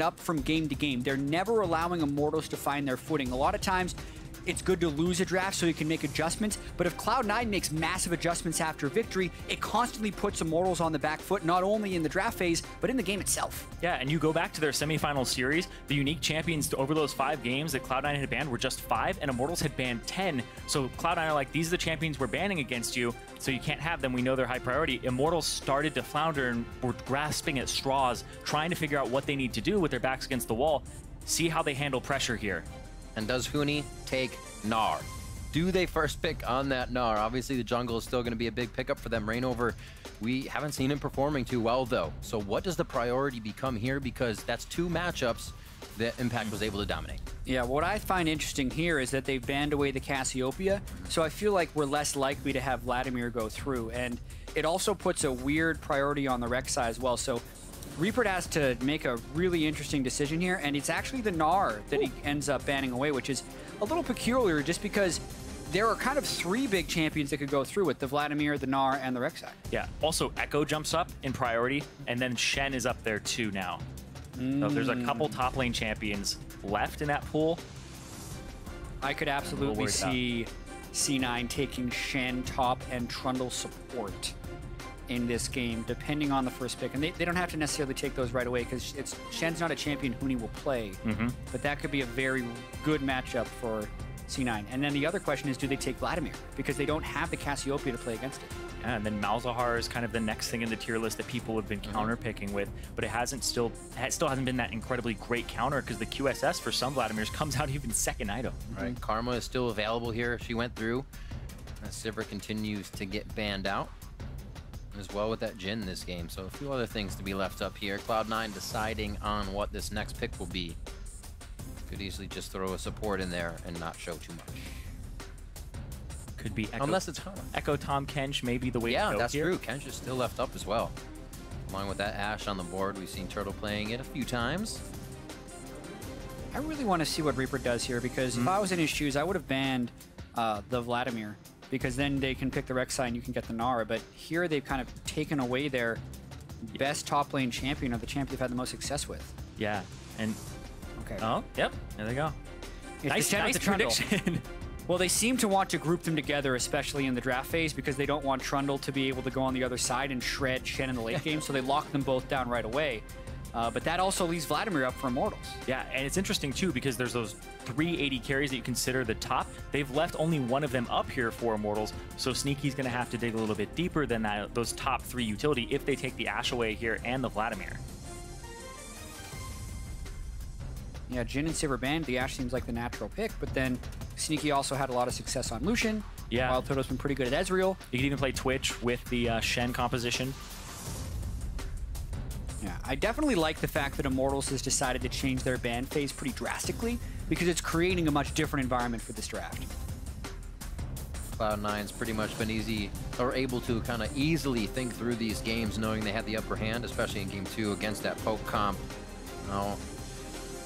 up from game to game. They're never allowing Immortals to find their footing. A lot of times, it's good to lose a draft so you can make adjustments, but if Cloud9 makes massive adjustments after victory, it constantly puts Immortals on the back foot, not only in the draft phase, but in the game itself. Yeah, and you go back to their semifinal series, the unique champions over those 5 games that Cloud9 had banned were just 5, and Immortals had banned 10. So Cloud9 are like, these are the champions we're banning against you, so you can't have them. We know they're high priority. Immortals started to flounder and were grasping at straws, trying to figure out what they need to do with their backs against the wall. See how they handle pressure here. And does Huni take Gnar? Do they first pick on that Gnar? Obviously, the jungle is still going to be a big pickup for them. ReignOver, we haven't seen him performing too well, though. So what does the priority become here? Because that's 2 matchups that Impact was able to dominate. Yeah, what I find interesting here is that they've banned away the Cassiopeia, so I feel like we're less likely to have Vladimir go through. And it also puts a weird priority on the RekSai as well. So Reaper has to make a really interesting decision here, and it's actually the Gnar that he ends up banning away, which is a little peculiar just because there are kind of 3 big champions that could go through it, the Vladimir, the Gnar, and the RekSai. Yeah, also Echo jumps up in priority, and then Shen is up there too now. So there's a couple top lane champions left in that pool. I could absolutely see C9 taking Shen top and Trundle support in this game, depending on the first pick. And they don't have to necessarily take those right away because Shen's not a champion Huni will play. But that could be a very good matchup for C9. And then the other question is, do they take Vladimir? Because they don't have the Cassiopeia to play against it. Yeah, and then Malzahar is kind of the next thing in the tier list that people have been counter-picking with, but it still hasn't been that incredibly great counter because the QSS for some Vladimirs comes out even second item. Right, Karma is still available here. She went through. Sivir continues to get banned out as well with that Jhin in this game. So a few other things to be left up here. Cloud9 deciding on what this next pick will be. Could easily just throw a support in there and not show too much. Could be Echo, unless it's Echo Tom Kench, maybe the way to go. Yeah, that's here. true. Kench is still left up as well. Along with that Ashe on the board, we've seen Turtle playing it a few times. I really want to see what Reaper does here because if I was in his shoes, I would have banned the Vladimir because then they can pick the RekSai and you can get the Gnar. But here they've kind of taken away their best top lane champion, or the champion they've had the most success with. Yeah, and okay. Oh, yep, there they go. Nice prediction. Well, they seem to want to group them together, especially in the draft phase, because they don't want Trundle to be able to go on the other side and shred Shen in the late game, so they lock them both down right away. But that also leaves Vladimir up for Immortals. Yeah, and it's interesting, too, because there's those 3 AD carries that you consider the top. They've left only one of them up here for Immortals, so Sneaky's going to have to dig a little bit deeper than those top 3 utility if they take the Ashe away here and the Vladimir. Yeah, Jhin and Sivir banned. The Ashe seems like the natural pick, but then Sneaky also had a lot of success on Lucian. Yeah. WildTurtle's been pretty good at Ezreal. You can even play Twitch with the Shen composition. Yeah, I definitely like the fact that Immortals has decided to change their ban phase pretty drastically because it's creating a much different environment for this draft. Cloud9's pretty much been able to kind of easily think through these games knowing they had the upper hand, especially in Game 2 against that poke comp. Now,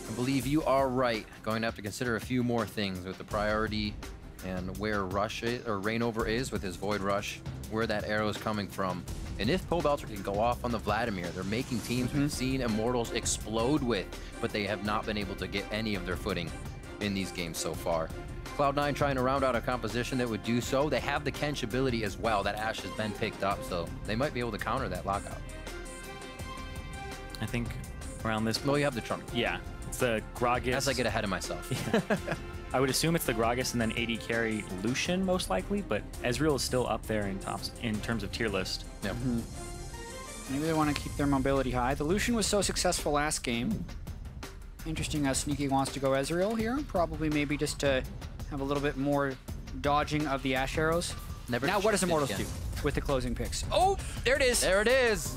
I believe you are right. Going to have to consider a few more things with the priority and where Rush is, or ReignOver is with his Void Rush, where that arrow is coming from. And if Pobelter can go off on the Vladimir, they're making teams we've seen Immortals explode with, but they have not been able to get any of their footing in these games so far. Cloud9 trying to round out a composition that would do so. They have the Kench ability as well. That Ashe has been picked up, so they might be able to counter that lockout. I think around this point. Well, you have the Trundle. Yeah. It's the Gragas. As I get ahead of myself. Yeah. I would assume it's the Gragas and then AD carry Lucian most likely, but Ezreal is still up there in terms of tier list. Yep. Maybe they want to keep their mobility high. The Lucian was so successful last game. Interesting how Sneaky wants to go Ezreal here. Probably maybe just to have a little bit more dodging of the Ashe arrows. Now what does Immortals do with the closing picks? Oh, there it is. There it is.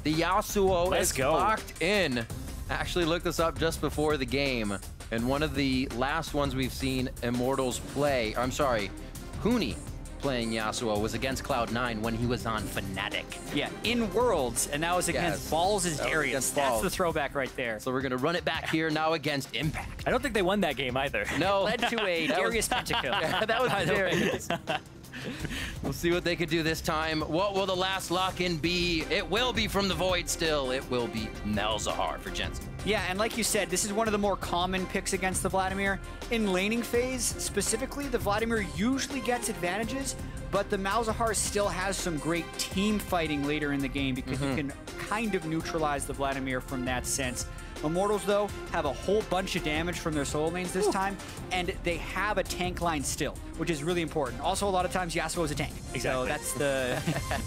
The Yasuo is locked in. I actually looked this up just before the game, and one of the last ones we've seen Immortals play, I'm sorry, Huni playing Yasuo was against Cloud9 when he was on Fnatic. Yeah, in Worlds, and that was against Balls' Darius. That's the throwback right there. So we're going to run it back here now against Impact. I don't think they won that game either. No. Led to a Darius pentakill. Yeah, that was Darius. We'll see what they could do this time. What will the last lock-in be? It will be from the Void still. It will be Malzahar for Jensen. Yeah, and like you said, this is one of the more common picks against the Vladimir. In laning phase, specifically, the Vladimir usually gets advantages, but the Malzahar still has some great team fighting later in the game because you can kind of neutralize the Vladimir from that sense. Immortals, though, have a whole bunch of damage from their solo lanes this time, and they have a tank line still, which is really important. Also, a lot of times, Yasuo is a tank. Exactly. So that's the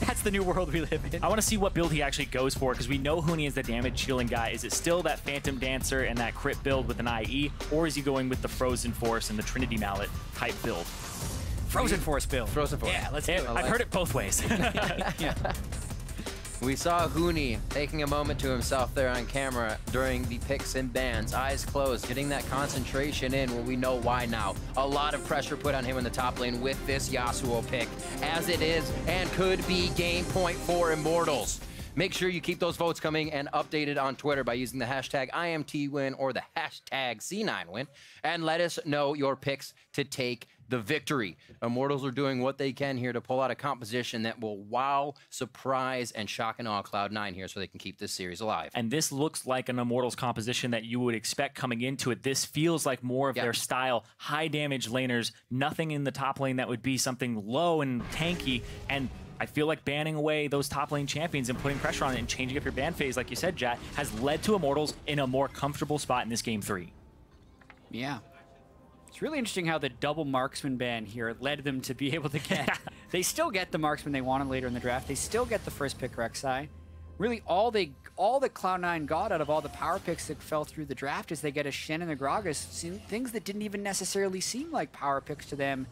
that's the new world we live in. I want to see what build he actually goes for, because we know Huni is the damage shielding guy. Is it still that Phantom Dancer and that crit build with an IE, or is he going with the Frozen Force and the Trinity Mallet type build? Frozen Force build. Frozen Force. Yeah, let's do it. I've heard it both ways. Yeah. We saw Huni taking a moment to himself there on camera during the picks and bans, eyes closed, getting that concentration in. Well, we know why now. A lot of pressure put on him in the top lane with this Yasuo pick, as it is and could be game point for Immortals. Make sure you keep those votes coming and updated on Twitter by using the hashtag IMTWin or the hashtag C9Win, and let us know your picks to take the victory. Immortals are doing what they can here to pull out a composition that will wow, surprise, and shock and awe Cloud9 here so they can keep this series alive. And this looks like an Immortals composition that you would expect coming into it. This feels like more of their style. High damage laners, nothing in the top lane that would be something low and tanky. And I feel like banning away those top lane champions and putting pressure on it and changing up your ban phase, like you said, Jatt, has led to Immortals in a more comfortable spot in this game 3. Yeah. It's really interesting how the double marksman ban here led them to be able to get... They still get the marksman they wanted later in the draft. They still get the first pick RekSai. Really, all that Cloud9 got out of all the power picks that fell through the draft is they get a Shen and a Gragas, things that didn't even necessarily seem like power picks to them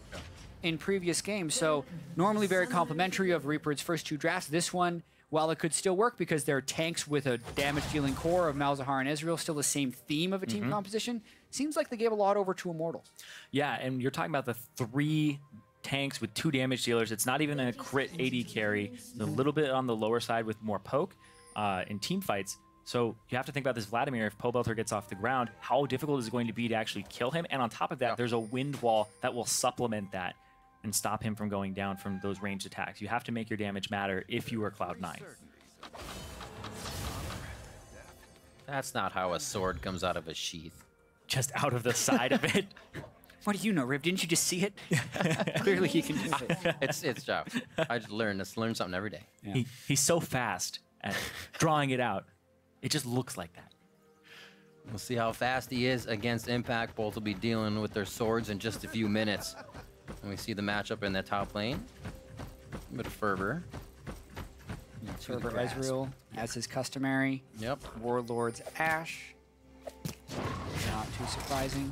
in previous games. So normally very complimentary of Reaper's first 2 drafts. This one, while it could still work because they're tanks with a damage-dealing core of Malzahar and Ezreal, still the same theme of a team composition, seems like they gave a lot over to Immortals. Yeah, and you're talking about the 3 tanks with 2 damage dealers. It's not even a crit AD carry. It's a little bit on the lower side with more poke in team fights. So you have to think about this Vladimir. If Pobelter gets off the ground, how difficult is it going to be to actually kill him? And on top of that, there's a wind wall that will supplement that and stop him from going down from those ranged attacks. You have to make your damage matter if you are Cloud9. That's not how a sword comes out of a sheath. Just out of the side of it. What do you know, Riv? Didn't you just see it? Clearly he can do it. It's job. I just learn something every day. Yeah. He's so fast at drawing it out. It just looks like that. We'll see how fast he is against Impact. Both will be dealing with their swords in just a few minutes. And we see the matchup in the top lane. A bit of fervor. Fervor Ezreal, as is customary. Yep. Warlord's Ashe. Not too surprising.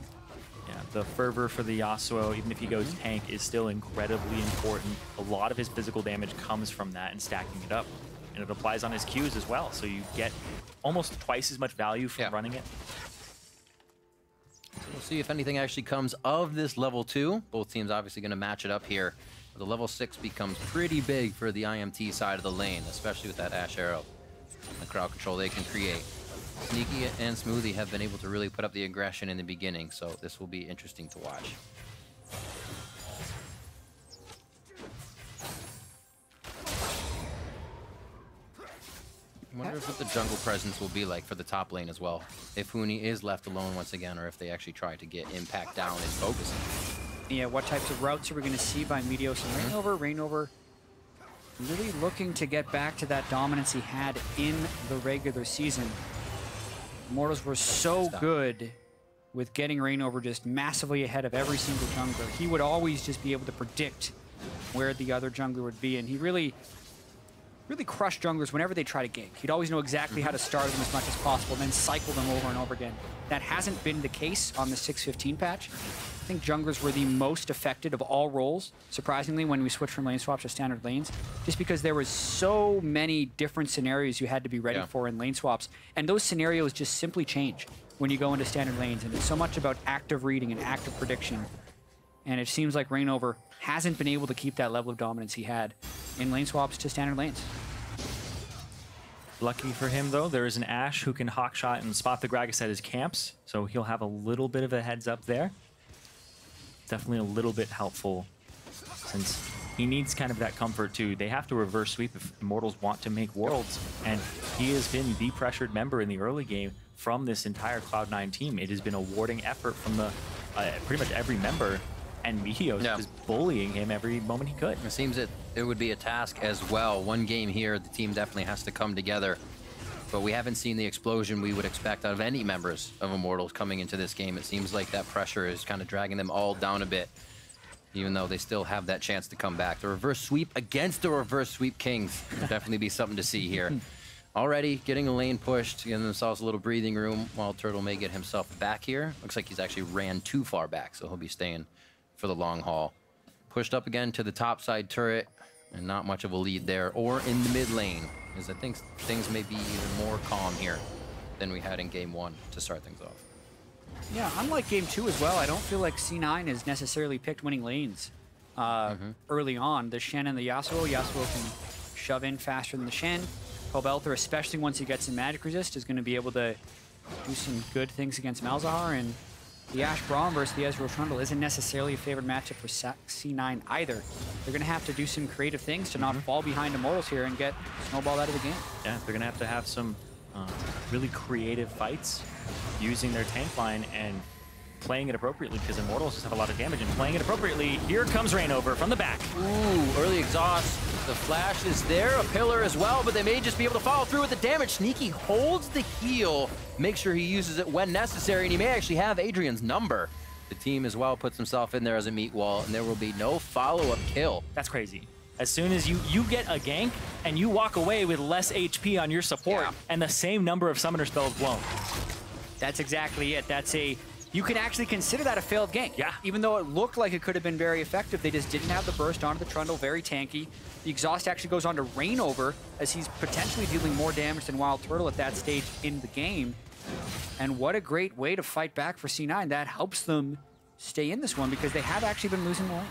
Yeah, the fervor for the Yasuo, even if he goes tank, is still incredibly important. A lot of his physical damage comes from that and stacking it up. And it applies on his Qs as well, so you get almost twice as much value from running it. We'll see if anything actually comes of this level 2. Both teams obviously going to match it up here. The level 6 becomes pretty big for the IMT side of the lane, especially with that Ashe arrow and the crowd control they can create. Sneaky and Smoothie have been able to really put up the aggression in the beginning, so this will be interesting to watch. I wonder what the jungle presence will be like for the top lane as well. If Huni is left alone once again, or if they actually try to get Impact down and focus him. Yeah, what types of routes are we going to see by Meteos and ReignOver? ReignOver really looking to get back to that dominance he had in the regular season. Immortals were so good with getting ReignOver just massively ahead of every single jungler. He would always just be able to predict where the other jungler would be, and he really crushed junglers whenever they try to gank. He'd always know exactly how to start them as much as possible, then cycle them over and over again. That hasn't been the case on the 6.15 patch. I think junglers were the most affected of all roles, surprisingly, when we switched from lane swaps to standard lanes, just because there was so many different scenarios you had to be ready for in lane swaps, and those scenarios just simply change when you go into standard lanes, and it's so much about active reading and active prediction. And it seems like ReignOver hasn't been able to keep that level of dominance he had in lane swaps to standard lanes. Lucky for him, though, there is an Ashe who can hawkshot and spot the Gragas at his camps, so he'll have a little bit of a heads up there. Definitely a little bit helpful, since he needs kind of that comfort too. They have to reverse sweep if Immortals want to make Worlds, and he has been the pressured member in the early game from this entire Cloud9 team. It has been a warding effort from the pretty much every member, and Meteos is bullying him every moment he could. It seems that it would be a task as well. One game here, the team definitely has to come together, but we haven't seen the explosion we would expect out of any members of Immortals coming into this game. It seems like that pressure is kind of dragging them all down a bit, even though they still have that chance to come back. The reverse sweep against the reverse sweep Kings will definitely be something to see here. Already getting a lane pushed, giving themselves a little breathing room. WildTurtle may get himself back here. Looks like he's actually ran too far back, so he'll be staying for the long haul. Pushed up again to the top side turret, and not much of a lead there, or in the mid lane, because I think things may be even more calm here than we had in game 1 to start things off. Yeah, unlike game 2 as well, I don't feel like C9 has necessarily picked winning lanes early on. The Shen and the Yasuo can shove in faster than the Shen. Pobelter, especially once he gets in magic resist, is going to be able to do some good things against Malzahar, and the Ashe Braum versus the Ezreal Trundle isn't necessarily a favored matchup for C9 either. They're going to have to do some creative things to not fall behind Immortals here and get snowballed out of the game. Yeah, they're going to have some really creative fights using their tank line and playing it appropriately, because Immortals just have a lot of damage, and playing it appropriately. Here comes ReignOver from the back. Ooh, early exhaust. The flash is there, a pillar as well, but they may just be able to follow through with the damage. Sneaky holds the heal, make sure he uses it when necessary, and he may actually have Adrian's number. The team as well puts himself in there as a meat wall, and there will be no follow-up kill. That's crazy. As soon as you get a gank and you walk away with less HP on your support and the same number of summoner spells blown. That's exactly it. You can actually consider that a failed gank. Yeah. Even though it looked like it could have been very effective, they just didn't have the burst onto the Trundle, very tanky. The exhaust actually goes on to ReignOver, as he's potentially dealing more damage than WildTurtle at that stage in the game. And what a great way to fight back for C9. That helps them stay in this one, because they have actually been losing the lane.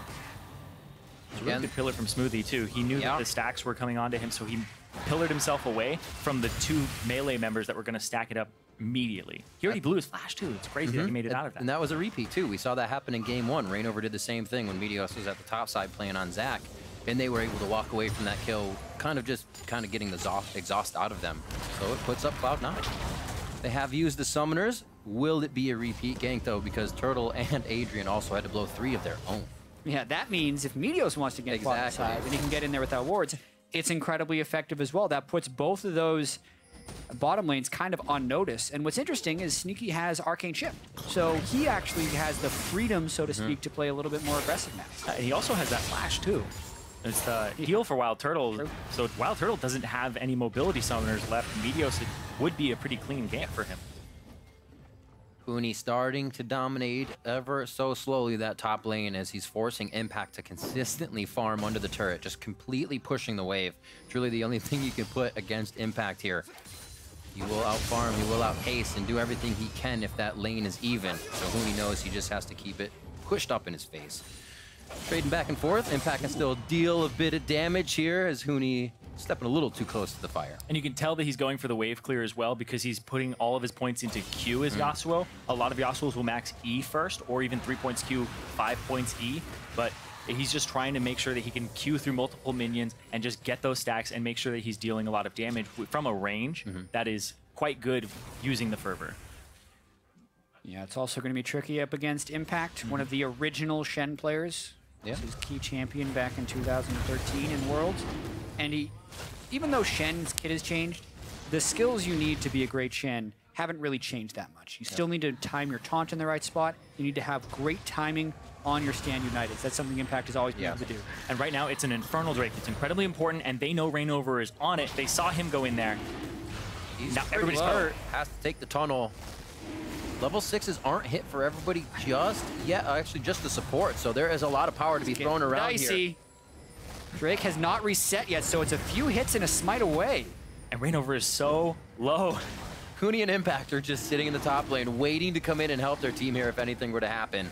It's a really good pillar from Smoothie too. He knew that the stacks were coming onto him, so he pillared himself away from the 2 melee members that were going to stack it up immediately. He already blew his flash too. It's crazy that he made it out of that. And that was a repeat too. We saw that happen in game 1. ReignOver did the same thing when Meteos was at the top side playing on Zac, and they were able to walk away from that kill, kind of getting the exhaust out of them. So it puts up Cloud9. They have used the summoners. Will it be a repeat gank though? Because Turtle and Adrian also had to blow 3 of their own. Yeah, that means if Meteos wants to get Quad side and he can get in there without wards, it's incredibly effective as well. That puts both of those bottom lanes kind of on notice. And what's interesting is Sneaky has Arcane Shift. So he actually has the freedom, so to speak, to play a little bit more aggressive now. He also has that flash too. It's the heal for WildTurtle. So WildTurtle doesn't have any mobility summoners left. Meteos, it would be a pretty clean gank for him. Huni starting to dominate ever so slowly that top lane, as he's forcing Impact to consistently farm under the turret, just completely pushing the wave. Truly the only thing you can put against Impact here. He will outfarm, he will outpace, and do everything he can if that lane is even. So Huni knows he just has to keep it pushed up in his face. Trading back and forth, Impact can still deal a bit of damage here as Huni stepping a little too close to the fire. And you can tell that he's going for the wave clear as well, because he's putting all of his points into Q as Yasuo. A lot of Yasuos will max E first, or even 3 points Q, 5 points E. But he's just trying to make sure that he can Q through multiple minions and just get those stacks and make sure that he's dealing a lot of damage from a range that is quite good using the Fervor. Yeah, it's also going to be tricky up against Impact, one of the original Shen players. This is key champion back in 2013 in Worlds. And even though Shen's kit has changed, the skills you need to be a great Shen haven't really changed that much. You still need to time your taunt in the right spot. You need to have great timing on your stand united. That's something Impact has always been able to do. And right now, it's an Infernal Drake. It's incredibly important, and they know ReignOver is on it. They saw him go in there. Now everybody's hurt. Has to take the tunnel. Level 6s aren't hit for everybody just yet. Actually, just the support. So there is a lot of power to be thrown around here. Drake has not reset yet, so it's a few hits and a smite away. And ReignOver is so low. Huni and Impact are just sitting in the top lane, waiting to come in and help their team here if anything were to happen.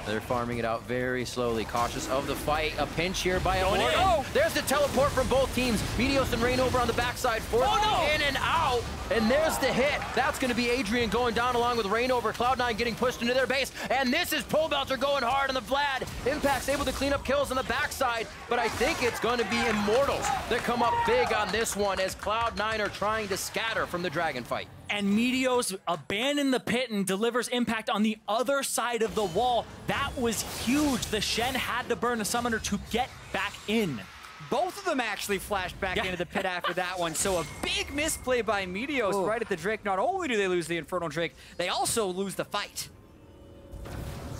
They're farming it out very slowly, cautious of the fight. A pinch here by Immortals. Oh! There's the teleport from both teams. Meteos and ReignOver on the backside. In and out. And there's the hit. That's going to be Adrian going down along with ReignOver. Cloud9 getting pushed into their base. And this is Pobelter going hard on the Vlad. Impact's able to clean up kills on the backside. But I think it's going to be Immortals that come up big on this one as Cloud9 are trying to scatter from the dragon fight. And Meteos abandons the pit and delivers impact on the other side of the wall. That was huge. The Shen had to burn the summoner to get back in. Both of them actually flashed back into the pit after that one, so a big misplay by Meteos right at the Drake. Not only do they lose the Infernal Drake, they also lose the fight.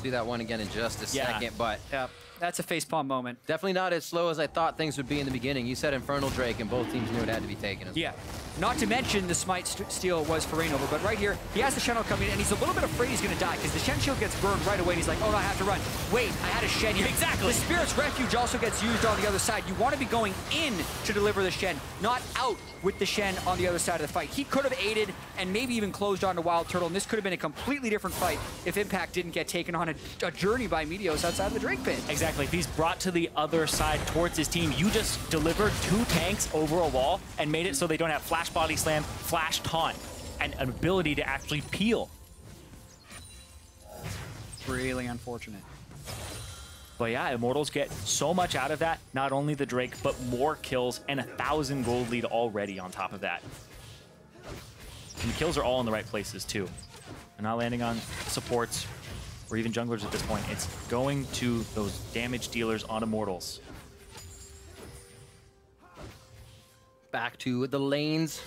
See that one again in just a second, but... Yeah, that's a facepalm moment. Definitely not as slow as I thought things would be in the beginning. You said Infernal Drake, and both teams knew it had to be taken as well. Not to mention the Smite steal was for ReignOver, but right here, he has the Shen coming in, and he's a little bit afraid he's going to die, because the Shen shield gets burned right away, and he's like, oh no, I have to run. Wait, I had a Shen here. Exactly. The Spirit's Refuge also gets used on the other side. You want to be going in to deliver the Shen, not out with the Shen on the other side of the fight. He could have aided and maybe even closed on to WildTurtle, and this could have been a completely different fight if Impact didn't get taken on a journey by Meteos outside of the Drake pit. Exactly. If he's brought to the other side towards his team, you just delivered 2 tanks over a wall and made it so they don't have flash body slam, flash taunt, and an ability to actually peel. Really unfortunate. But yeah, Immortals get so much out of that. Not only the Drake, but more kills and 1,000 gold lead already on top of that. And the kills are all in the right places too. They're not landing on supports or even junglers at this point. It's going to those damage dealers on Immortals. Back to the lanes.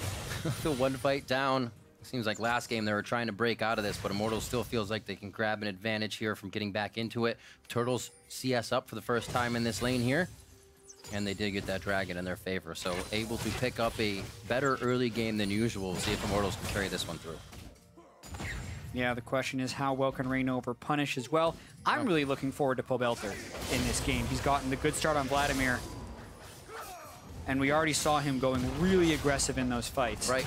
The one fight down. Seems like last game they were trying to break out of this, but Immortals still feels like they can grab an advantage here from getting back into it. Turtles CS up for the first time in this lane here, and they did get that dragon in their favor, so able to pick up a better early game than usual. We'll see if Immortals can carry this one through. Yeah, the question is how well can ReignOver punish as well. I'm really looking forward to Pobelter in this game. He's gotten the good start on Vladimir, and we already saw him going really aggressive in those fights. Right.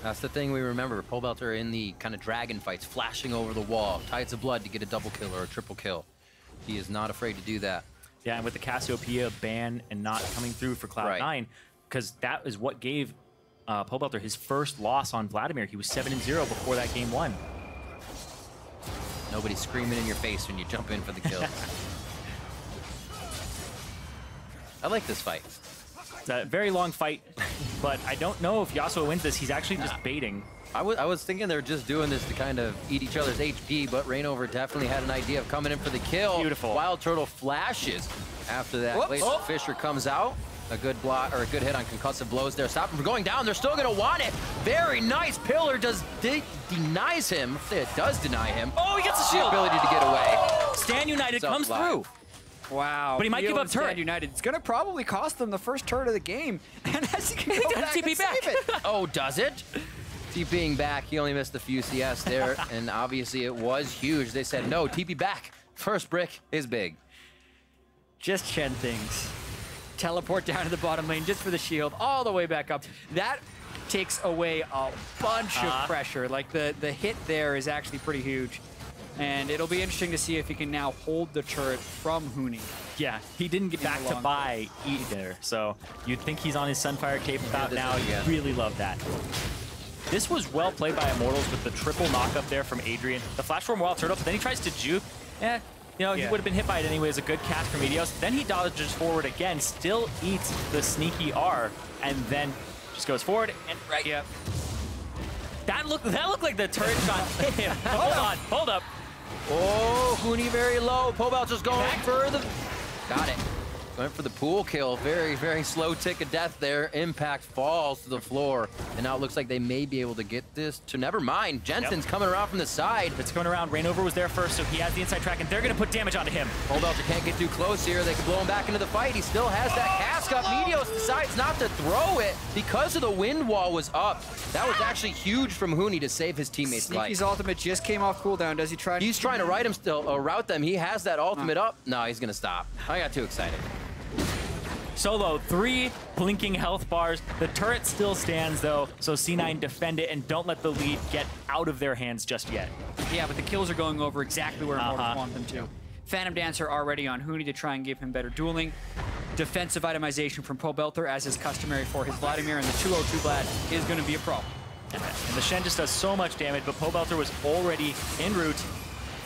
That's the thing we remember. Pobelter in the kind of dragon fights, flashing over the wall, Tides of Blood to get a double kill or a triple kill. He is not afraid to do that. Yeah, and with the Cassiopeia ban and not coming through for Cloud9, because that is what gave Pobelter his first loss on Vladimir. He was 7-0 before that game 1. Nobody's screaming in your face when you jump in for the kill. I like this fight. It's a very long fight, but I don't know if Yasuo wins this. He's actually just baiting. I was thinking they're just doing this to kind of eat each other's HP, but ReignOver definitely had an idea of coming in for the kill. Beautiful. WildTurtle flashes after that. Fisher comes out. A good block or a good hit on concussive blows there. Stop him from going down. They're still going to want it. Very nice. Pillar denies him. It does deny him. Oh, he gets a shield. The ability to get away. Stand United comes through. Wow. But he might give up turret. United. It's going to probably cost them the first turret of the game. And as he can go back and save it. Oh, does it? TPing back. He only missed a few CS there. And obviously it was huge. They said, no, TP back. First brick is big. Just Shen things. Teleport down to the bottom lane just for the shield. All the way back up. That takes away a bunch of pressure. Like the hit there is actually pretty huge. And it'll be interesting to see if he can now hold the turret from Huni. Yeah, he didn't get back to buy either, so you'd think he's on his Sunfire cape about now. You really love that. This was well played by Immortals with the triple knock-up there from Adrian. The flash from WildTurtle, but then he tries to juke. You know, he would have been hit by it anyways. A good catch from Meteos. Then he dodges forward again, still eats the sneaky R, and then just goes forward and That looked like the turret shot hit him. Hold up. Oh, Huni very low. Pobelter's going for the... Got it. Went for the pool kill. Very, very slow tick of death there. Impact falls to the floor. And now it looks like they may be able to get this to... Never mind. Jensen's coming around from the side. It's going around. ReignOver was there first, so he has the inside track, and they're going to put damage onto him. Pobelter can't get too close here. They can blow him back into the fight. He still has that cask up. Meteos decides not to throw it because of the wind wall was up. That was actually huge from Huni to save his teammates' life. Sneaky's ultimate just came off cooldown. Does he try? He's trying to ride him still, route them. He has that ultimate up. No, he's going to stop. I got too excited. Solo, 3 blinking health bars. The turret still stands, though, so C9 defend it and don't let the lead get out of their hands just yet. Yeah, but the kills are going over exactly where Immortals want them to. Phantom Dancer already on Huni to try and give him better dueling. Defensive itemization from Pobelter, as is customary for his Vladimir, and the 202 Vlad is going to be a problem. And the Shen just does so much damage, but Pobelter was already en route.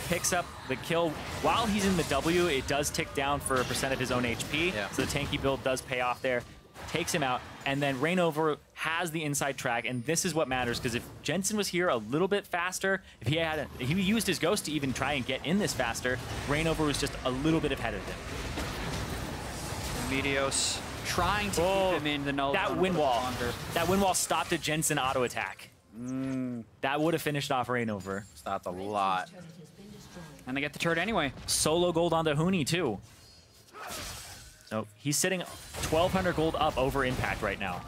Picks up the kill. While he's in the W, it does tick down for a percent of his own HP, so the tanky build does pay off there. Takes him out, and then ReignOver has the inside track, and this is what matters, because if Jensen was here a little bit faster, if he used his Ghost to even try and get in this faster, ReignOver was just a little bit ahead of him. Meteos trying to keep him in the null. That wind wall. That wind wall stopped a Jensen auto attack. That would have finished off ReignOver. Stopped a lot. And they get the turret anyway. Solo gold on the Huni, too. So he's sitting 1,200 gold up over Impact right now.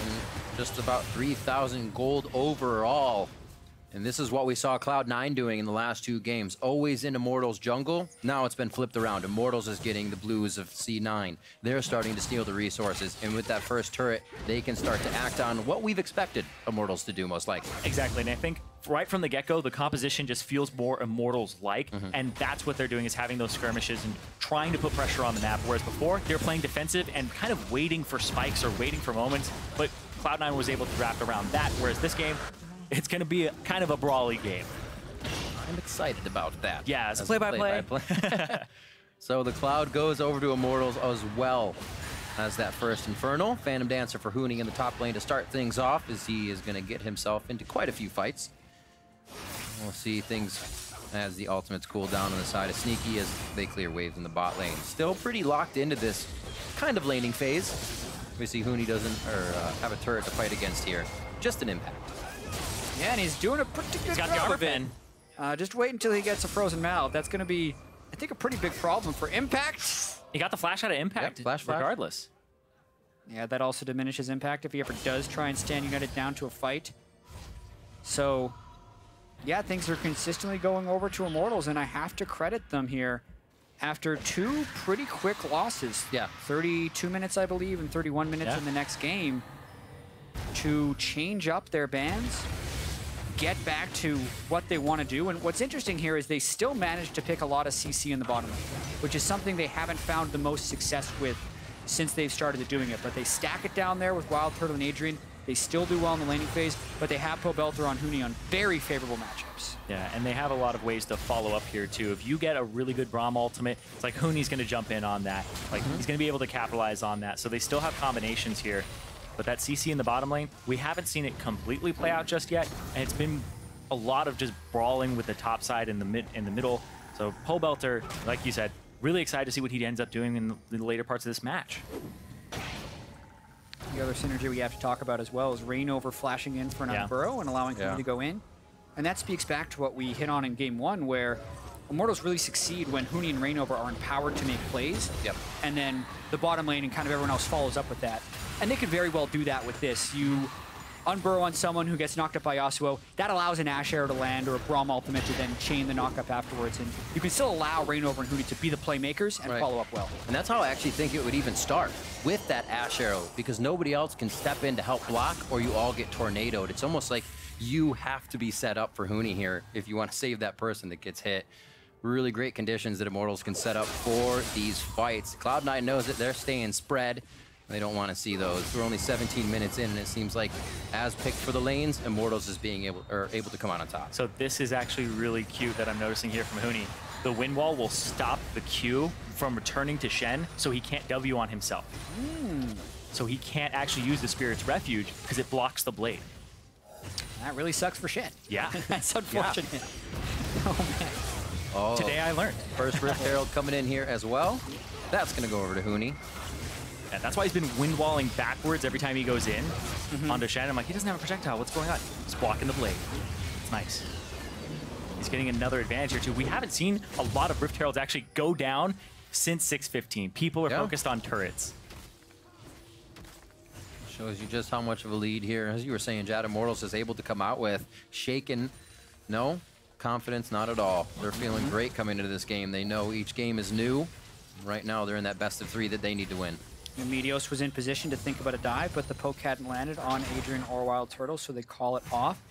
And just about 3,000 gold overall. And this is what we saw Cloud9 doing in the last 2 games. Always in Immortals jungle. Now it's been flipped around. Immortals is getting the blues of C9. They're starting to steal the resources. And with that first turret, they can start to act on what we've expected Immortals to do, most likely. Exactly. And I think right from the get-go, the composition just feels more Immortals-like. And that's what they're doing, is having those skirmishes and trying to put pressure on the map. Whereas before, they were playing defensive and kind of waiting for spikes or waiting for moments. But Cloud9 was able to wrap around that. Whereas this game, it's going to be kind of a brawly game. I'm excited about that. Yeah, it's play-by-play. So the Cloud goes over to Immortals as well as that first Infernal. Phantom Dancer for Huni in the top lane to start things off, as he is going to get himself into quite a few fights. We'll see things as the ultimates cool down on the side of Sneaky as they clear waves in the bot lane. Still pretty locked into this kind of laning phase. We see Huni doesn't have a turret to fight against here. Just an impact. Yeah, and he's doing a pretty good job of it. Just wait until he gets a frozen Mal. That's going to be, I think, a pretty big problem for Impact. He got the flash out of Impact, regardless. Yeah, that also diminishes Impact if he ever does try and stand United down to a fight. So, yeah, things are consistently going over to Immortals, and I have to credit them here. After 2 pretty quick losses, 32 minutes, I believe, and 31 minutes in the next game, to change up their bans, get back to what they want to do. And what's interesting here is they still managed to pick a lot of CC in the bottom lane, which is something they haven't found the most success with since they've started doing it. But they stack it down there with WildTurtle and Adrian. They still do well in the laning phase, but they have Pobelter on Huni on very favorable matchups. Yeah, and they have a lot of ways to follow up here, too. If you get a really good Braum ultimate, it's like Huni's going to jump in on that. Like, he's going to be able to capitalize on that. So they still have combinations here. But that CC in the bottom lane, we haven't seen it completely play out just yet, and it's been a lot of just brawling with the top side in the middle. So Pobelter, like you said, really excited to see what he ends up doing in the later parts of this match. The other synergy we have to talk about as well is ReignOver flashing in for an Unburrow and allowing him to go in. And that speaks back to what we hit on in Game 1, where Immortals really succeed when Huni and ReignOver are empowered to make plays. And then the bottom lane and kind of everyone else follows up with that. And they could very well do that with this. You unburrow on someone who gets knocked up by Yasuo. That allows an Ashe arrow to land or a Braum ultimate to then chain the knockup afterwards. And you can still allow ReignOver and Huni to be the playmakers and follow up well. And that's how I actually think it would even start, with that Ashe arrow, because nobody else can step in to help block or you all get tornadoed. It's almost like you have to be set up for Huni here if you want to save that person that gets hit. Really great conditions that Immortals can set up for these fights. Cloud9 knows that they're staying spread. They don't want to see those. We're only 17 minutes in, and it seems like, as picked for the lanes, Immortals is being able to come out on top. So this is actually really cute that I'm noticing here from Huni. The wind wall will stop the Q from returning to Shen, so he can't W on himself. So he can't actually use the Spirit's Refuge because it blocks the blade. That really sucks for Shen. Yeah. That's unfortunate. Oh, man. Oh, today I learned. First Rift Herald coming in here as well. That's going to go over to Huni. And that's why he's been wind walling backwards every time he goes in onto Shen. I'm like, he doesn't have a projectile. What's going on? He's blocking the blade. It's nice. He's getting another advantage here, too. We haven't seen a lot of Rift Heralds actually go down since 6:15. People are focused on turrets. Shows you just how much of a lead here. As you were saying, Jatt, Immortals is able to come out with shaken. No, confidence, not at all. They're feeling great coming into this game. They know each game is new. Right now, they're in that best of 3 that they need to win. Meteos was in position to think about a dive, but the poke hadn't landed on Adrian or WildTurtle, so they call it off.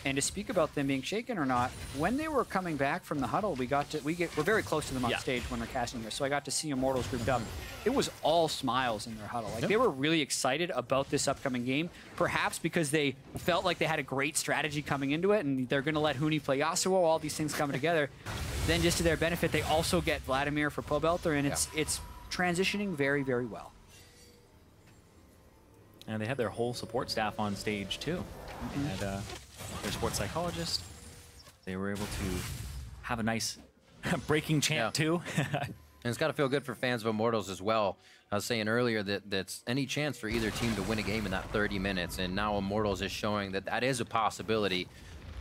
And to speak about them being shaken or not, when they were coming back from the huddle, we're very close to them on stage when they're casting here, so I got to see Immortals grouped up. It was all smiles in their huddle. Like, they were really excited about this upcoming game, perhaps because they felt like they had a great strategy coming into it, and they're going to let Huni play Yasuo, all these things coming together. Then just to their benefit, they also get Vladimir for Pobelter, and it's transitioning very, very well. And they had their whole support staff on stage, too. They had their sports psychologist. They were able to have a nice breaking chant, too. And it's got to feel good for fans of Immortals as well. I was saying earlier that that's any chance for either team to win a game in that 30 minutes, and now Immortals is showing that that is a possibility.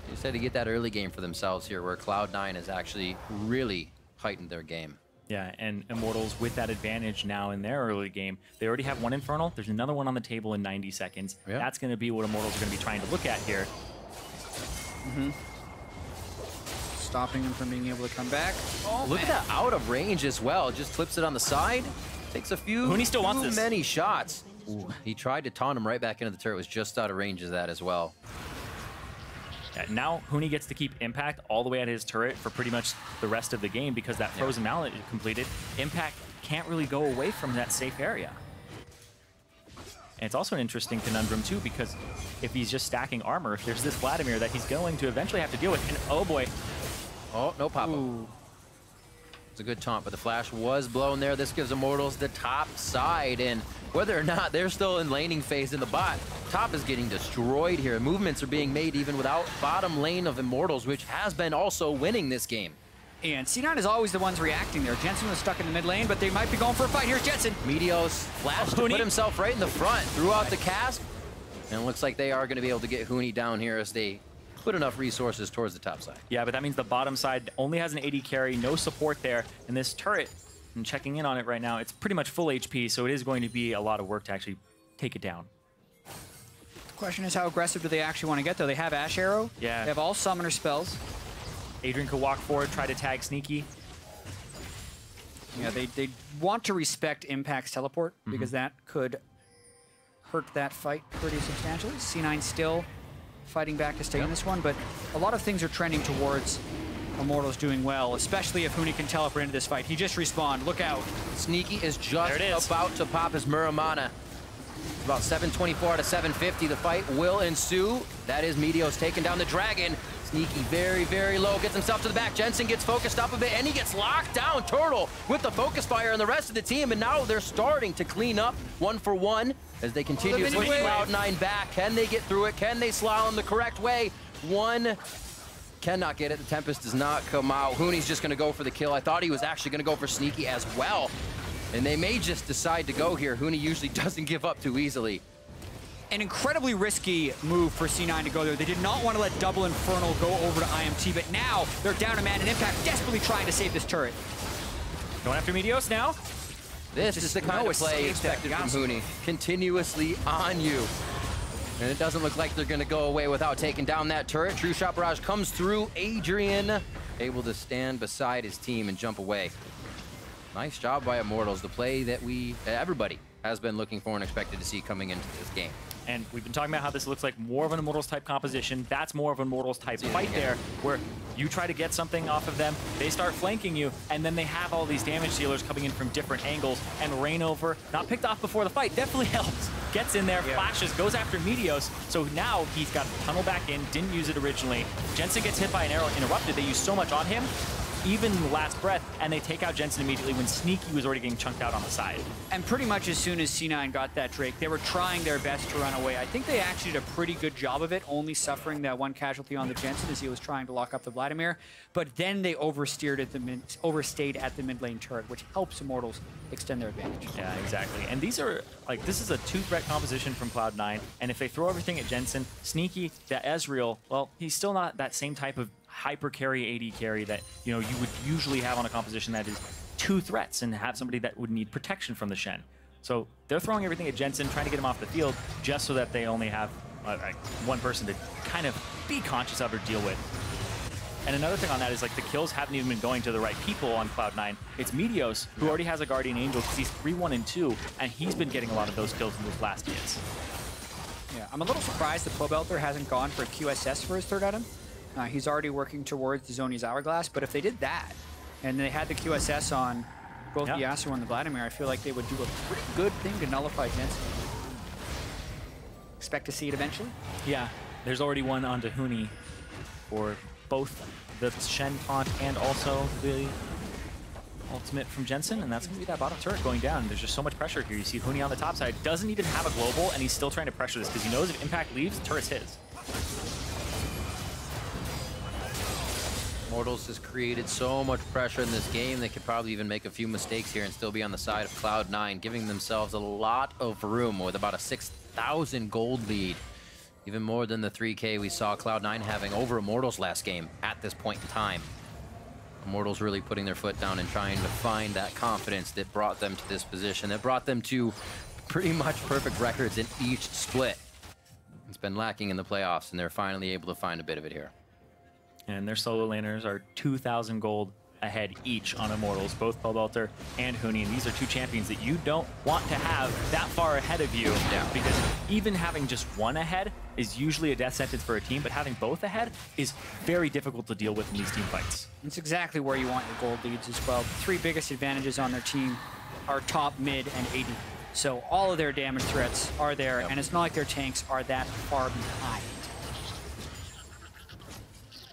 Instead to get that early game for themselves here, where Cloud9 has actually really heightened their game. Yeah, and Immortals with that advantage now in their early game. They already have one Infernal. There's another one on the table in 90 seconds. That's going to be what Immortals are going to be trying to look at here. Stopping them from being able to come back. Oh, look at that out of range as well. Just flips it on the side. Takes a few Huni still wants this. many shots. Ooh, he tried to taunt him right back into the turret. Was just out of range of that as well. Yeah, now Huni gets to keep Impact all the way at his turret for pretty much the rest of the game because that Frozen Mallet is completed. Impact can't really go away from that safe area. And it's also an interesting conundrum too, because if he's just stacking armor, there's this Vladimir that he's going to eventually have to deal with. And oh boy. Oh, no pop-up. It's a good taunt, but the flash was blown there. This gives Immortals the top side, and whether or not they're still in laning phase in the bot, top is getting destroyed here. Movements are being made even without bottom lane of Immortals, which has been also winning this game. And C9 is always the ones reacting there. Jensen was stuck in the mid lane, but they might be going for a fight. Here's Jensen. Meteos flashed to put himself right in the front, threw out the cast, and it looks like they are going to be able to get Huni down here as they put enough resources towards the top side. Yeah, but that means the bottom side only has an AD carry, no support there, and this turret, I'm checking in on it right now, it's pretty much full HP, so it is going to be a lot of work to actually take it down. The question is, how aggressive do they actually want to get, though? They have Ashe Arrow. Yeah. They have all summoner spells. Adrian could walk forward, try to tag Sneaky. Yeah, they want to respect Impact's teleport, because that could hurt that fight pretty substantially. C9 still fighting back to stay in this one, but a lot of things are trending towards Immortals doing well, especially if Huni can teleport into this fight. He just respawned. Look out. Sneaky is just about to pop his Muramana. About 724 out of 750. The fight will ensue. That is Meteos taking down the dragon. Sneaky very, very low. Gets himself to the back. Jensen gets focused up a bit, and he gets locked down. Turtle with the focus fire and the rest of the team, and now they're starting to clean up one for one as they continue to push Cloud9 back. Can they get through it? Can they slalom the correct way? One cannot get it. The Tempest does not come out. Huni's just going to go for the kill. I thought he was actually going to go for Sneaky as well. And they may just decide to go here. Huni usually doesn't give up too easily. An incredibly risky move for C9 to go there. They did not want to let Double Infernal go over to IMT, but now they're down a man, and Impact desperately trying to save this turret. Going after Meteos now. This is the kind of play expected from Huni. Continuously on you. And it doesn't look like they're going to go away without taking down that turret. True Shot Barrage comes through. Adrian able to stand beside his team and jump away. Nice job by Immortals. The play that everybody has been looking for and expected to see coming into this game. And we've been talking about how this looks like more of an Immortals type composition. That's more of an Immortals type fight there, where you try to get something off of them, they start flanking you, and then they have all these damage dealers coming in from different angles. And ReignOver, not picked off before the fight, definitely helps. Gets in there, flashes, goes after Meteos. So now he's got to tunnel back in, didn't use it originally. Jensen gets hit by an arrow, interrupted. They use so much on him, even the last breath, and they take out Jensen immediately when Sneaky was already getting chunked out on the side. And pretty much as soon as C9 got that Drake, they were trying their best to run away. I think they actually did a pretty good job of it, only suffering that one casualty on the Jensen as he was trying to lock up the Vladimir. But then they overstayed at the mid lane turret, which helps Immortals extend their advantage. Yeah, exactly. And these are, like, this is a two-threat composition from Cloud9, and if they throw everything at Jensen, Sneaky, that Ezreal, well, he's still not that same type of hyper carry, AD carry that, you know, you would usually have on a composition that is two threats and have somebody that would need protection from the Shen. So they're throwing everything at Jensen, trying to get him off the field, just so that they only have one person to kind of be conscious of or deal with. And another thing on that is like the kills haven't even been going to the right people on Cloud9. It's Meteos, who already has a Guardian Angel because he's 3-1 and 2, and he's been getting a lot of those kills in those last hits. Yeah, I'm a little surprised that Pobelter hasn't gone for a QSS for his third item. He's already working towards the Zhonya's Hourglass, but if they did that, and they had the QSS on both the Yasuo and the Vladimir, I feel like they would do a pretty good thing to nullify Jensen. Expect to see it eventually? Yeah, there's already one onto Huni for both the Shen taunt and also the ultimate from Jensen, and that's going to be that bottom turret going down. There's just so much pressure here. You see Huni on the top side, doesn't even have a global, and he's still trying to pressure this because he knows if Impact leaves, the turret's his. Immortals has created so much pressure in this game, they could probably even make a few mistakes here and still be on the side of Cloud9, giving themselves a lot of room with about a 6,000 gold lead. Even more than the 3K we saw Cloud9 having over Immortals last game at this point in time. Immortals really putting their foot down and trying to find that confidence that brought them to this position, that brought them to pretty much perfect records in each split. It's been lacking in the playoffs, and they're finally able to find a bit of it here. And their solo laners are 2,000 gold ahead each on Immortals, both Pobelter and Huni. And these are two champions that you don't want to have that far ahead of you. Yeah. Because even having just one ahead is usually a death sentence for a team, but having both ahead is very difficult to deal with in these team fights. It's exactly where you want your gold leads as well. The three biggest advantages on their team are top, mid, and AD. So all of their damage threats are there, and it's not like their tanks are that far behind.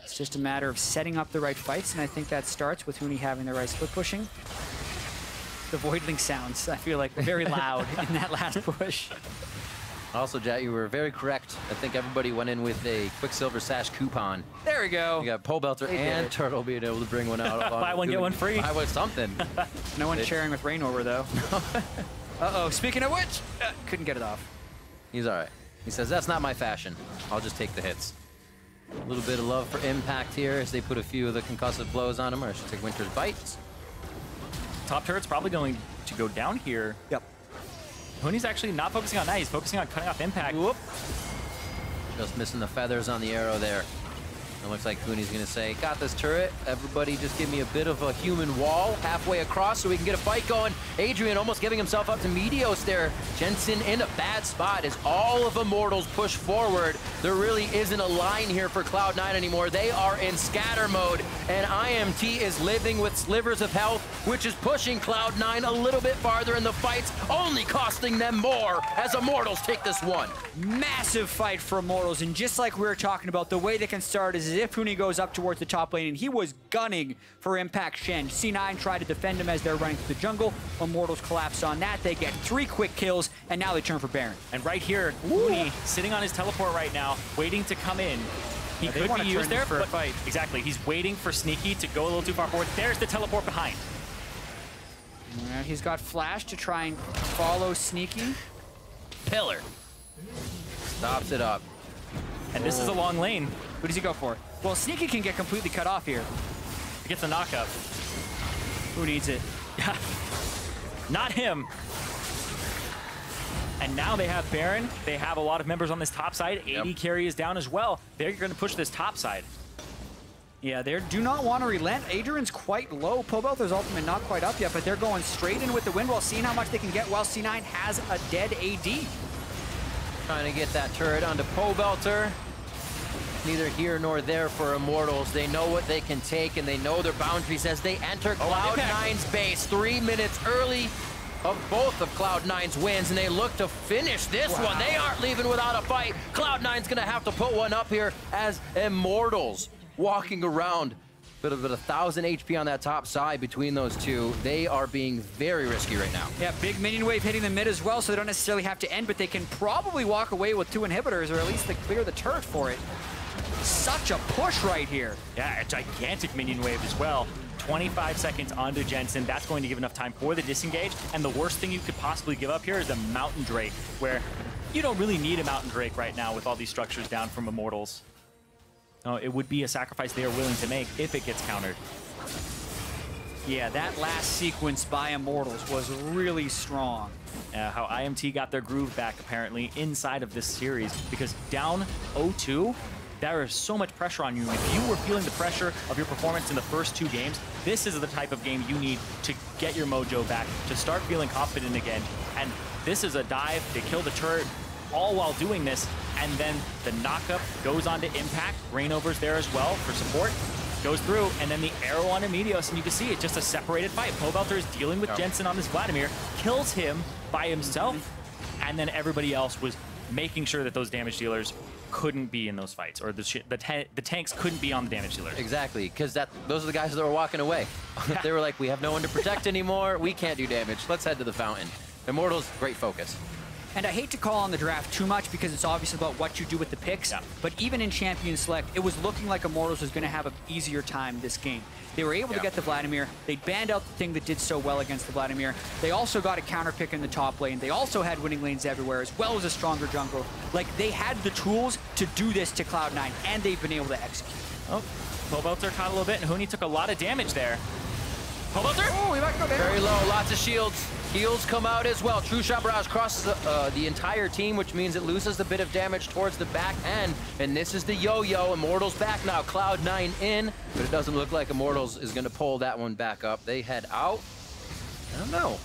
It's just a matter of setting up the right fights, and I think that starts with Huni having the right split pushing. The Voidling sounds, I feel like, very loud in that last push. Also, Jatt, you were very correct. I think everybody went in with a Quicksilver Sash coupon. There we go. You got Pobelter and Turtle being able to bring one out. Buy one, get one free. Buy one something. No one sharing with ReignOver, though. Uh-oh, speaking of which, couldn't get it off. He's all right. He says, that's not my fashion. I'll just take the hits. A little bit of love for Impact here as they put a few of the concussive blows on him, or I should take Winter's Bites. Top turret's probably going to go down here. Yep. Huni's actually not focusing on that. He's focusing on cutting off Impact. Whoop. Just missing the feathers on the arrow there. It looks like Huni's going to say, got this turret. Everybody just give me a bit of a human wall halfway across so we can get a fight going. Adrian almost giving himself up to Meteos there. Jensen in a bad spot as all of Immortals push forward. There really isn't a line here for Cloud9 anymore. They are in scatter mode, and IMT is living with slivers of health, which is pushing Cloud9 a little bit farther in the fights, only costing them more as Immortals take this one. Massive fight for Immortals, and just like we were talking about, the way they can start is if Huni goes up towards the top lane, and he was gunning for Impact Shen. C9 tried to defend him as they're running through the jungle. Immortals collapse on that. They get 3 quick kills, and now they turn for Baron. And right here, Huni sitting on his teleport right now, waiting to come in. He could be used there for a fight. Exactly. He's waiting for Sneaky to go a little too far forward. There's the teleport behind. And he's got Flash to try and follow Sneaky. Pillar. Stops it up. And this is a long lane. Who does he go for? Well, Sneaky can get completely cut off here. He gets a knockup. Who needs it? Not him. And now they have Baron. They have a lot of members on this top side. AD carry is down as well. They're going to push this top side. Yeah, they do not want to relent. Adrian's quite low. Pobelter's ultimate not quite up yet, but they're going straight in with the wind while seeing how much they can get while C9 has a dead AD. Trying to get that turret onto Pobelter. Neither here nor there for Immortals. They know what they can take, and they know their boundaries as they enter Cloud9's base 3 minutes early of both of Cloud9's wins, and they look to finish this one. They aren't leaving without a fight. Cloud9's going to have to put one up here as Immortals walking around. Bit of 1,000 HP on that top side between those two. They are being very risky right now. Yeah, big minion wave hitting the mid as well, so they don't necessarily have to end, but they can probably walk away with 2 inhibitors, or at least they clear the turret for it. Such a push right here. Yeah, a gigantic minion wave as well. 25 seconds onto Jensen. That's going to give enough time for the disengage. And the worst thing you could possibly give up here is a Mountain Drake, where you don't really need a Mountain Drake right now with all these structures down from Immortals. No, it would be a sacrifice they are willing to make if it gets countered. Yeah, that last sequence by Immortals was really strong. How IMT got their groove back, apparently, inside of this series. Because down 0-2, there is so much pressure on you. If you were feeling the pressure of your performance in the first 2 games, this is the type of game you need to get your mojo back, to start feeling confident again. And this is a dive, they kill the turret, all while doing this, and then the knockup goes on to Impact. ReignOver's there as well for support. Goes through, and then the arrow onto Meteos, and you can see it, just a separated fight. Pobelter is dealing with Jensen on this Vladimir, kills him by himself, and then everybody else was making sure that those damage dealers couldn't be in those fights, or the tanks couldn't be on the damage dealers. Exactly, because those are the guys that were walking away. They were like, we have no one to protect anymore, we can't do damage, let's head to the fountain. Immortals, great focus. And I hate to call on the draft too much because it's obviously about what you do with the picks, but even in Champion Select, it was looking like Immortals was going to have an easier time this game. They were able to get the Vladimir. They banned out the thing that did so well against the Vladimir. They also got a counter pick in the top lane. They also had winning lanes everywhere, as well as a stronger jungle. Like, they had the tools to do this to Cloud9, and they've been able to execute. Oh, Pobelter caught a little bit, and Huni took a lot of damage there. Pobelter! Oh, he might go down. Very low, lots of shields. Heals come out as well. True Shot Barrage across the entire team, which means it loses a bit of damage towards the back end. And this is the yo-yo. Immortals back now. Cloud9 in, but it doesn't look like Immortals is going to pull that one back up. They head out. I don't know.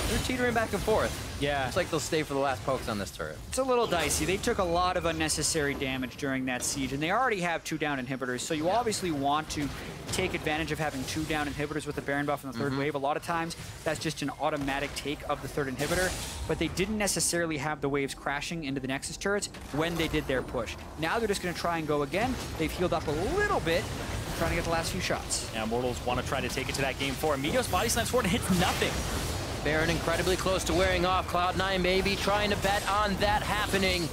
They're teetering back and forth. Yeah. Looks like they'll stay for the last pokes on this turret. It's a little dicey. They took a lot of unnecessary damage during that siege, and they already have 2 down inhibitors, so you obviously want to take advantage of having 2 down inhibitors with the Baron buff in the third wave. A lot of times, that's just an automatic take of the third inhibitor, but they didn't necessarily have the waves crashing into the Nexus turrets when they did their push. Now they're just going to try and go again. They've healed up a little bit, trying to get the last few shots. Yeah, Immortals want to try to take it to that game 4. Meteos body slams forward and hits nothing. Baron incredibly close to wearing off. Cloud9 maybe trying to bet on that happening.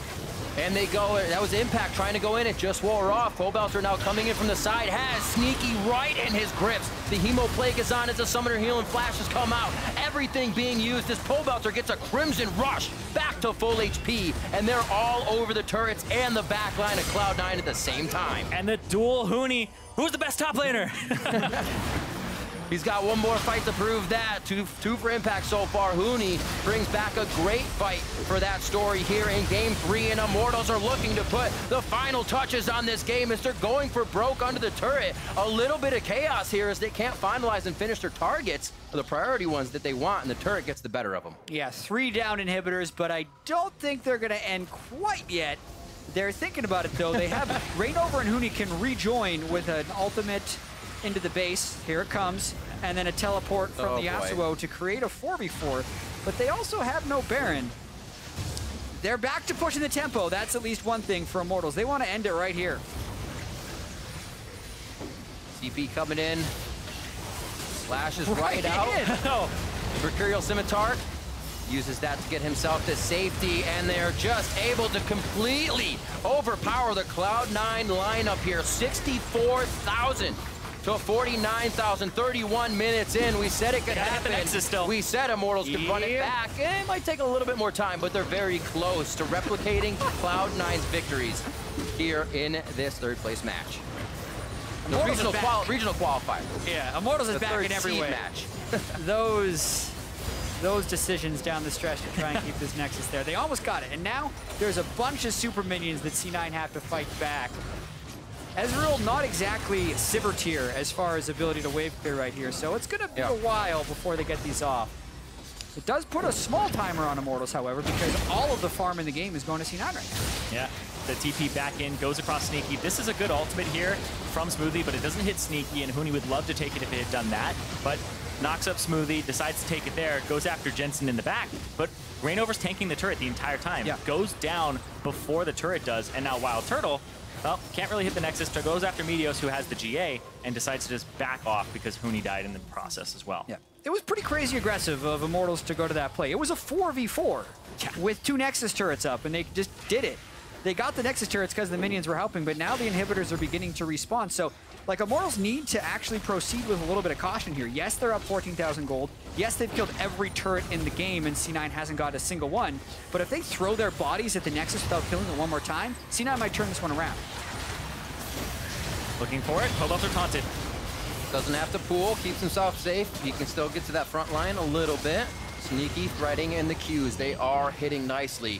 And they go, that was Impact trying to go in, it just wore off. Pobelter now coming in from the side, has Sneaky right in his grips. The Hemo Plague is on as the Summoner Heal and Flashes come out. Everything being used as Pobelter gets a Crimson Rush back to full HP, and they're all over the turrets and the back line of Cloud9 at the same time. And the dual Huni, who's the best top laner? He's got one more fight to prove that. Two for Impact so far. Huni brings back a great fight for that story here in Game 3, and Immortals are looking to put the final touches on this game as they're going for broke under the turret. A little bit of chaos here as they can't finalize and finish their targets, the priority ones that they want, and the turret gets the better of them. Yeah, 3 down inhibitors, but I don't think they're going to end quite yet. They're thinking about it, though. They have ReignOver and Huni can rejoin with an ultimate into the base. Here it comes. And then a teleport from the Yasuo to create a 4v4. But they also have no Baron. They're back to pushing the tempo. That's at least one thing for Immortals. They want to end it right here. CP coming in. Flashes right out. Mercurial Scimitar uses that to get himself to safety, and they're just able to completely overpower the Cloud9 lineup here. 64,000 to 49,000, 31 minutes in. We said it could happen. We said Immortals could run it back. It might take a little bit more time, but they're very close to replicating Cloud9's victories here in this third place match. The regional qualifier. Yeah, Immortals is back in every way. Match. those decisions down the stretch to try and keep this Nexus there. They almost got it, and now there's a bunch of super minions that C9 have to fight back. Ezreal, not exactly Sivir tier as far as ability to wave clear right here, so it's going to be a while before they get these off. It does put a small timer on Immortals, however, because all of the farm in the game is going to C9 right now. Yeah, the TP back in, goes across Sneaky. This is a good ultimate here from Smoothie, but it doesn't hit Sneaky, and Huni would love to take it if it had done that, but knocks up Smoothie, decides to take it there, goes after Jensen in the back, but ReignOver's tanking the turret the entire time. Goes down before the turret does, and now WildTurtle, well, can't really hit the Nexus, so goes after Meteos, who has the GA, and decides to just back off because Huni died in the process as well. Yeah, it was pretty crazy aggressive of Immortals to go to that play. It was a 4v4 with 2 Nexus turrets up, and they just did it. They got the Nexus turrets because the minions were helping, but now the inhibitors are beginning to respawn. So, like, Immortals need to actually proceed with a little bit of caution here. Yes, they're up 14,000 gold. Yes, they've killed every turret in the game, and C9 hasn't got a single one. But if they throw their bodies at the Nexus without killing it one more time, C9 might turn this one around. Looking for it. Pobelter taunted. Doesn't have to pool, keeps himself safe. He can still get to that front line a little bit. Sneaky threading in the Qs. They are hitting nicely.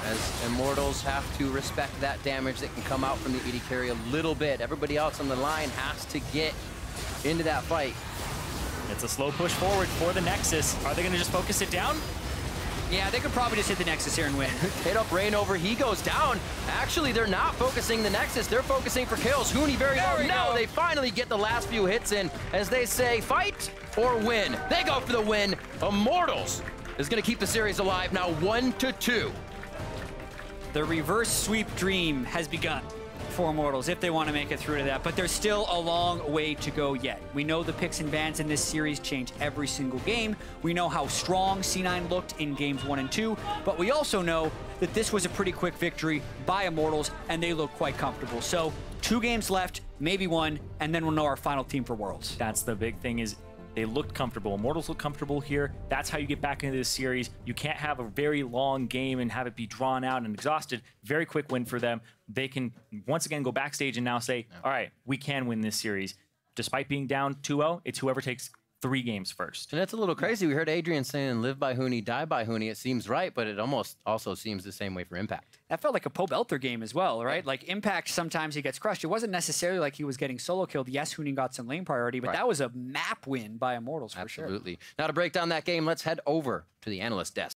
as Immortals have to respect that damage that can come out from the AD carry a little bit. Everybody else on the line has to get into that fight. It's a slow push forward for the Nexus. Are they going to just focus it down? Yeah, they could probably just hit the Nexus here and win. Hit up ReignOver, he goes down. Actually, they're not focusing the Nexus, they're focusing for kills. Huni very low. No, they finally get the last few hits in as they say fight or win. They go for the win. Immortals is going to keep the series alive now 1-2. The reverse sweep dream has begun for Immortals if they want to make it through to that, but there's still a long way to go yet. We know the picks and bans in this series change every single game. We know how strong C9 looked in games 1 and 2, but we also know that this was a pretty quick victory by Immortals, and they look quite comfortable. So 2 games left, maybe 1, and then we'll know our final team for Worlds. That's the big thing, is they looked comfortable. Immortals look comfortable here. That's how you get back into this series. You can't have a very long game and have it be drawn out and exhausted. Very quick win for them. They can once again go backstage and now say, all right, we can win this series. Despite being down 2-0, it's whoever takes 3 games first. And that's a little crazy. We heard Adrian saying live by Huni, die by Huni. It seems right, but it almost also seems the same way for Impact. That felt like a Pobelter game as well, right? Like Impact, sometimes he gets crushed. It wasn't necessarily like he was getting solo killed. Yes, Huni got some lane priority, but that was a map win by Immortals for sure. Absolutely. Now to break down that game, let's head over to the analyst desk.